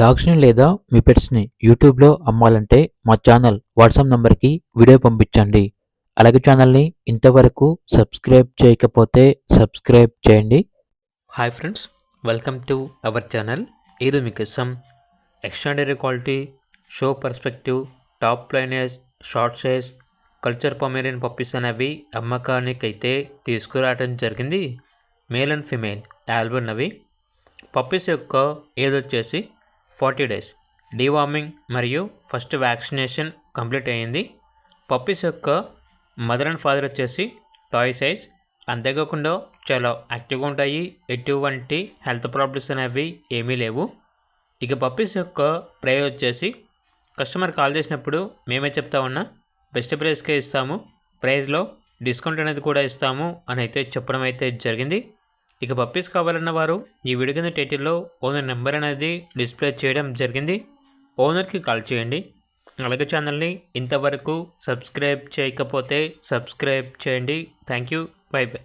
డాగ్స్‌ని లేదా మీ పెట్స్‌ని యూట్యూబ్‌లో అమ్మాలంటే మా ఛానల్ వాట్సాప్ నంబర్‌కి వీడియో పంపించండి. అలాగే ఛానల్‌ని ఇంతవరకు సబ్స్క్రైబ్ చేయకపోతే సబ్స్క్రైబ్ చేయండి. Hi friends, welcome to our channel. ఈరోజు మీకోసం extraordinary quality, show perspective, top lineage, short size, culture Pomeranian puppies అనేవి అమ్మకానికైతే తీసుకురావడం జరిగింది. మేల్ అండ్ ఫిమేల్ ఆల్బమ్ అవి. పప్పీస్ యొక్క ఏజ్ వచ్చేసి 40 డేస్. డీవార్మింగ్ మరియు ఫస్ట్ వ్యాక్సినేషన్ కంప్లీట్ అయ్యింది. పప్పీస్ యొక్క మదర్ అండ్ ఫాదర్ వచ్చేసి టాయ్ సైజ్. అంతేకాకుండా చాలా యాక్టివ్గా ఉంటాయి. ఎటువంటి హెల్త్ ప్రాబ్లమ్స్ అనేవి ఏమీ లేవు. ఇక పప్పీస్ యొక్క ప్రైస్ వచ్చేసి కస్టమర్ కాల్ చేసినప్పుడు మేమే చెప్తా ఉన్నా బెస్ట్ ప్రైస్కే ఇస్తాము, ప్రైస్లో డిస్కౌంట్ అనేది కూడా ఇస్తాము అని అయితే చెప్పడం అయితే జరిగింది. ఇక పప్పీస్ కావాలన్న వారు ఈ వీడియో కింద టైటిల్లో ఓనర్ నెంబర్ అనేది డిస్ప్లే చేయడం జరిగింది. ఓనర్కి కాల్ చేయండి. అలాగే ఛానల్ని ఇంతవరకు సబ్స్క్రైబ్ చేయకపోతే సబ్స్క్రైబ్ చేయండి. Thank you. By by.